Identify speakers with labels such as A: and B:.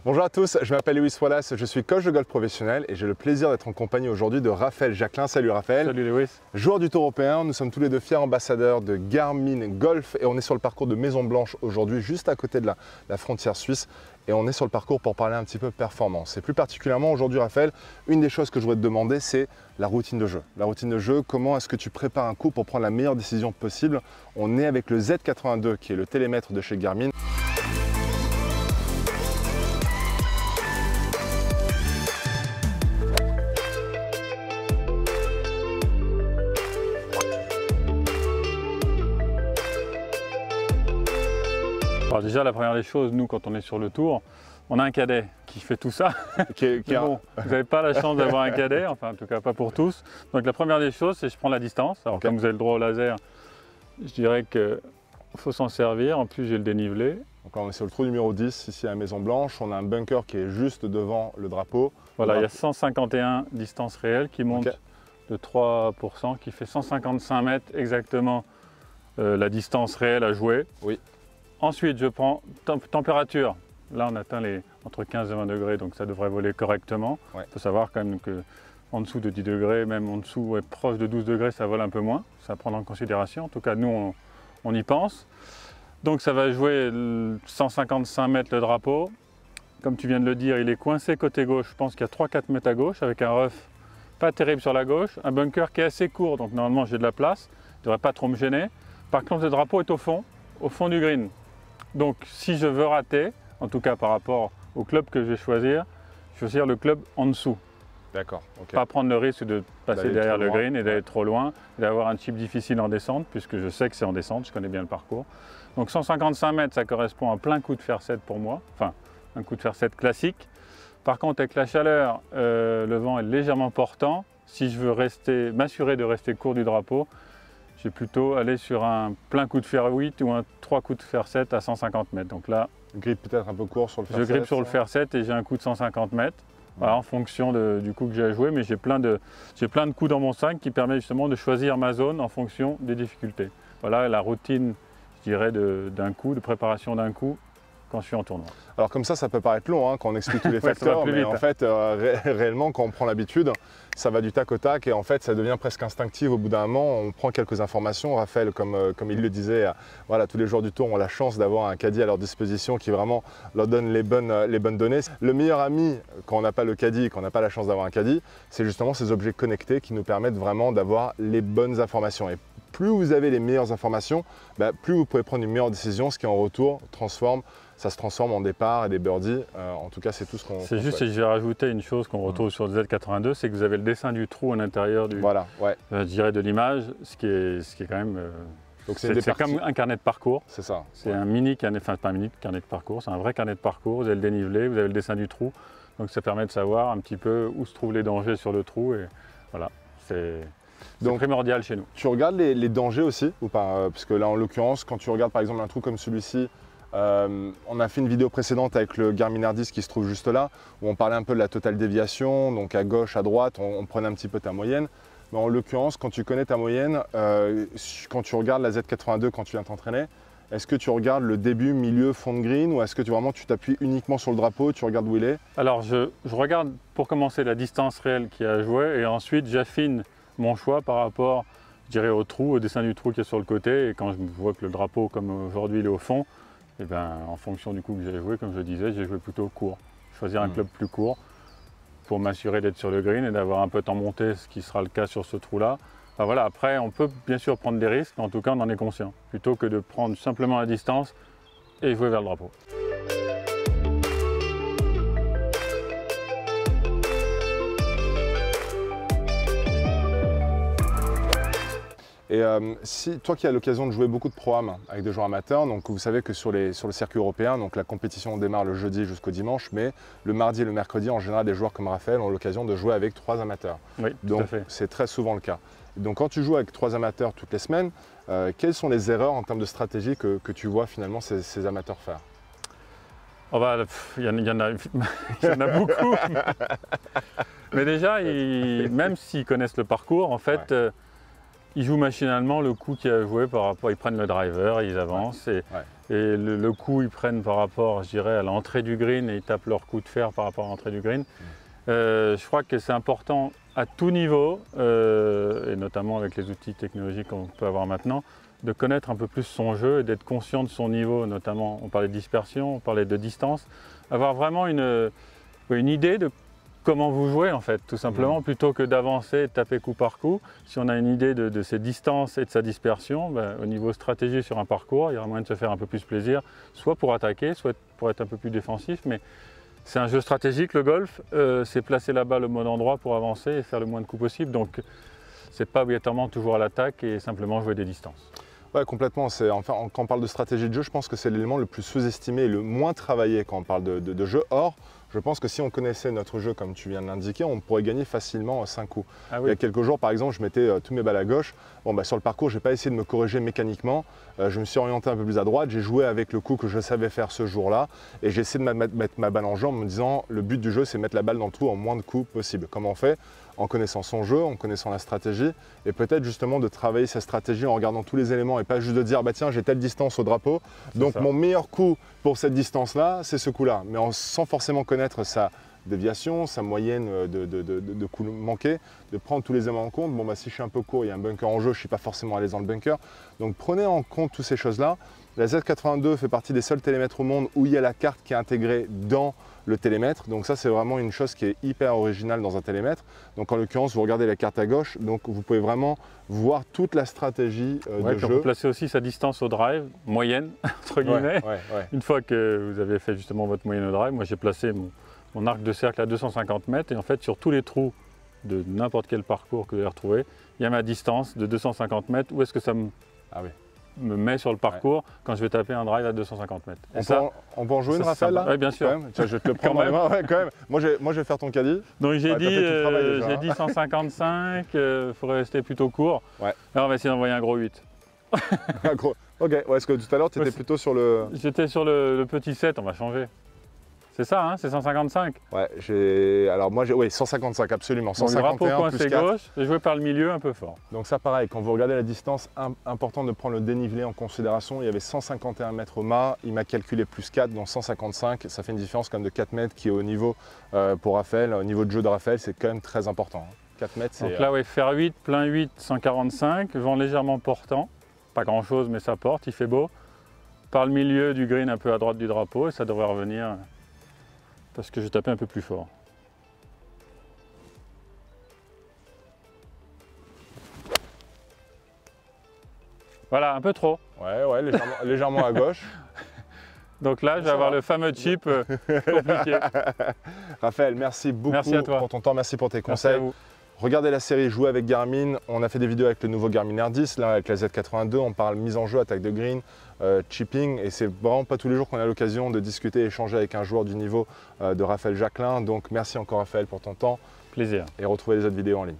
A: Bonjour à tous, je m'appelle Lewis Wallace, je suis coach de golf professionnel et j'ai le plaisir d'être en compagnie aujourd'hui de Raphaël Jacquelin. Salut Raphaël.
B: Salut Lewis.
A: Joueur du Tour européen, nous sommes tous les deux fiers ambassadeurs de Garmin Golf et on est sur le parcours de Maison Blanche aujourd'hui, juste à côté de la frontière suisse. Et on est sur le parcours pour parler un petit peu performance. Et plus particulièrement aujourd'hui Raphaël, une des choses que je voudrais te demander, c'est la routine de jeu. La routine de jeu, comment est-ce que tu prépares un coup pour prendre la meilleure décision possible? On est avec le Z82 qui est le télémètre de chez Garmin.
B: Alors déjà, la première des choses, nous, quand on est sur le tour, on a un cadet qui fait tout ça. Bon, vous n'avez pas la chance d'avoir un cadet, enfin en tout cas pas pour tous. Donc la première des choses, c'est que je prends la distance. Alors comme vous avez le droit au laser, je dirais qu'il faut s'en servir. En plus, j'ai le dénivelé.
A: Donc on est sur le trou numéro 10, ici à Maison Blanche. On a un bunker qui est juste devant le drapeau.
B: Voilà, il y a 151 distances réelles qui montent de 3%, qui fait 155 mètres exactement la distance réelle à jouer.
A: Oui.
B: Ensuite, je prends température. Là, on atteint entre 15 et 20 degrés, donc ça devrait voler correctement. Il faut savoir quand même qu'en dessous de 10 degrés, même en dessous, proche de 12 degrés, ça vole un peu moins. Ça à prendre en considération. En tout cas, nous, on y pense. Donc, ça va jouer 155 mètres le drapeau. Comme tu viens de le dire, il est coincé côté gauche. Je pense qu'il y a 3-4 mètres à gauche, avec un rough pas terrible sur la gauche. Un bunker qui est assez court, donc normalement, j'ai de la place. Il ne devrait pas trop me gêner. Par contre, le drapeau est au fond du green. Donc si je veux rater, en tout cas par rapport au club que je vais choisir le club en dessous.
A: D'accord. Okay.
B: Pas prendre le risque de passer derrière le green et d'aller trop loin, et d'avoir un chip difficile en descente, puisque je sais que c'est en descente, je connais bien le parcours. Donc 155 mètres, ça correspond à plein coup de fer 7 pour moi, enfin un coup de fer 7 classique. Par contre, avec la chaleur, le vent est légèrement portant. Si je veux m'assurer de rester court du drapeau, je vais plutôt aller sur un plein coup de fer 8 ou un 3 coups de fer 7 à 150 mètres. Donc là,
A: grip peut-être un peu court sur le fer 7.
B: Je grippe sur le fer 7 et j'ai un coup de 150 mètres. Voilà, en fonction du coup que j'ai à jouer, mais j'ai plein de coups dans mon 5 qui permet justement de choisir ma zone en fonction des difficultés. Voilà la routine, je dirais, d'un coup, de préparation d'un coup quand je suis en tournoi.
A: Alors comme ça peut paraître long quand on explique tous les facteurs, mais en fait, réellement, quand on prend l'habitude, ça va du tac au tac et en fait, ça devient presque instinctif au bout d'un moment. On prend quelques informations. Raphaël, comme il le disait, voilà, tous les joueurs du tour ont la chance d'avoir un caddie à leur disposition qui vraiment leur donne les bonnes données. Le meilleur ami, quand on n'a pas le caddie, quand on n'a pas la chance d'avoir un caddie, c'est justement ces objets connectés qui nous permettent vraiment d'avoir les bonnes informations. Et plus vous avez les meilleures informations, plus vous pouvez prendre une meilleure décision, ce qui en retour ça se transforme en départ et des birdies. En tout cas, c'est tout ce qu'on
B: C'est juste, et je vais rajouter une chose qu'on retrouve sur le Z82, c'est que vous avez le dessin du trou à l'intérieur je dirais de l'image, ce qui est quand même... c'est comme un carnet de parcours.
A: C'est ça.
B: C'est un mini carnet, enfin pas un mini carnet de parcours, c'est un vrai carnet de parcours. Vous avez le dénivelé, vous avez le dessin du trou. Donc ça permet de savoir un petit peu où se trouvent les dangers sur le trou. Et voilà, c'est primordial chez nous.
A: Tu regardes les dangers aussi ou pas? Parce que là, en l'occurrence, quand tu regardes par exemple un trou comme celui-ci, on a fait une vidéo précédente avec le Garmin Air10 qui se trouve juste là, où on parlait un peu de la totale déviation, donc à gauche, à droite, on prenait un petit peu ta moyenne. Mais en l'occurrence, quand tu connais ta moyenne, quand tu regardes la Z82 quand tu viens t'entraîner, est-ce que tu regardes le début, milieu, fond de green ou est-ce que tu t'appuies uniquement sur le drapeau, tu regardes où il est? Alors
B: je regarde pour commencer la distance réelle qu'il y a à jouer et ensuite j'affine mon choix par rapport, je dirais, au trou, au dessin du trou qui est sur le côté. Et quand je vois que le drapeau, comme aujourd'hui, il est au fond, et en fonction du coup que j'ai joué, comme je disais, j'ai joué plutôt court. Choisir un club plus court pour m'assurer d'être sur le green et d'avoir un peu temps monté, ce qui sera le cas sur ce trou-là. Enfin, voilà, après, on peut bien sûr prendre des risques, mais en tout cas, on en est conscient, plutôt que de prendre simplement la distance et jouer vers le drapeau.
A: Et si toi qui as l'occasion de jouer beaucoup de pro-am avec des joueurs amateurs, donc vous savez que sur le circuit européen, donc la compétition démarre le jeudi jusqu'au dimanche, mais le mardi et le mercredi, en général, des joueurs comme Raphaël ont l'occasion de jouer avec 3 amateurs.
B: Oui,
A: donc c'est très souvent le cas. Donc quand tu joues avec 3 amateurs toutes les semaines, quelles sont les erreurs en termes de stratégie que tu vois finalement ces amateurs faire?
B: Il y en a beaucoup. Mais déjà, même s'ils connaissent le parcours, en fait, ils jouent machinalement le coup qu'il a joué par rapport, ils prennent le driver, ils avancent et le coup ils prennent par rapport, je dirais, à l'entrée du green et ils tapent leur coup de fer par rapport à l'entrée du green. Je crois que c'est important à tout niveau, et notamment avec les outils technologiques qu'on peut avoir maintenant, de connaître un peu plus son jeu et d'être conscient de son niveau, notamment on parlait de dispersion, on parlait de distance, avoir vraiment une idée de comment vous jouez en fait, tout simplement, plutôt que d'avancer et de taper coup par coup. Si on a une idée de ses distances et de sa dispersion, au niveau stratégie sur un parcours, il y aura moyen de se faire un peu plus plaisir, soit pour attaquer, soit pour être un peu plus défensif, mais c'est un jeu stratégique le golf, c'est placer la balle au bon endroit pour avancer et faire le moins de coups possible, donc c'est pas obligatoirement toujours à l'attaque et simplement jouer des distances.
A: Ouais, complètement. Enfin, quand on parle de stratégie de jeu, je pense que c'est l'élément le plus sous-estimé et le moins travaillé quand on parle de jeu. Or, je pense que si on connaissait notre jeu comme tu viens de l'indiquer, on pourrait gagner facilement 5 coups. Ah oui. Il y a quelques jours, par exemple, je mettais tous mes balles à gauche. Bon, sur le parcours, je n'ai pas essayé de me corriger mécaniquement. Je me suis orienté un peu plus à droite. J'ai joué avec le coup que je savais faire ce jour-là. Et j'ai essayé de mettre ma balle en jeu en me disant le but du jeu, c'est mettre la balle dans le trou en moins de coups possible. Comment on fait? En connaissant son jeu, en connaissant la stratégie, et peut-être justement de travailler sa stratégie en regardant tous les éléments et pas juste de dire bah tiens j'ai telle distance au drapeau, donc mon meilleur coup pour cette distance-là, c'est ce coup-là, mais sans forcément connaître sa déviation, sa moyenne de coups manqués, de prendre tous les éléments en compte. Bon si je suis un peu court, il y a un bunker en jeu, je ne suis pas forcément à l'aise dans le bunker, donc prenez en compte toutes ces choses-là. La Z82 fait partie des seuls télémètres au monde où il y a la carte qui est intégrée dans le télémètre. Donc ça, c'est vraiment une chose qui est hyper originale dans un télémètre. Donc en l'occurrence, vous regardez la carte à gauche, donc vous pouvez vraiment voir toute la stratégie de jeu.
B: On peut placer aussi sa distance au drive, moyenne, entre guillemets. Une fois que vous avez fait justement votre moyenne au drive, moi j'ai placé mon arc de cercle à 250 mètres et en fait sur tous les trous de n'importe quel parcours que vous allez retrouver, il y a ma distance de 250 mètres. Où est-ce que ça me met sur le parcours quand je vais taper un drive à 250 mètres.
A: On peut en jouer une, Raphaël, là?
B: Oui, bien sûr.
A: Tiens, je vais te le prendre dans les mains. Ouais, quand même. Moi, je vais faire ton caddie.
B: Donc j'ai dit 155, il faudrait rester plutôt court. Ouais. Là, on va essayer d'envoyer un gros 8.
A: Ok, est-ce que tout à l'heure, tu étais plutôt sur le...
B: J'étais sur le petit 7, on va changer. C'est ça, hein, c'est 155.
A: Ouais, alors moi, oui, 155, absolument. 151
B: le drapeau coincé gauche, j'ai joué par le milieu un peu fort.
A: Donc ça, pareil, quand vous regardez la distance, important de prendre le dénivelé en considération. Il y avait 151 mètres au mât, il m'a calculé plus 4, donc 155. Ça fait une différence quand même de 4 mètres qui est au niveau, pour Raphaël, au niveau de jeu de Raphaël, c'est quand même très important. 4 mètres, c'est...
B: Donc là, faire 8, plein 8, 145, vent légèrement portant. Pas grand-chose, mais ça porte, il fait beau. Par le milieu du green, un peu à droite du drapeau, et ça devrait revenir... parce que je tapais un peu plus fort. Voilà, un peu trop.
A: Ouais, légèrement à gauche.
B: Donc là, je vais avoir le fameux chip compliqué.
A: Raphaël, merci beaucoup pour ton temps, merci pour tes conseils.
B: Merci à vous.
A: Regardez la série Jouer avec Garmin. On a fait des vidéos avec le nouveau Garmin R10, là avec la Z82, on parle mise en jeu, attaque de green, chipping, et c'est vraiment pas tous les jours qu'on a l'occasion de discuter et échanger avec un joueur du niveau de Raphaël Jacquelin. Donc merci encore Raphaël pour ton temps.
B: Plaisir.
A: Et retrouvez les autres vidéos en ligne.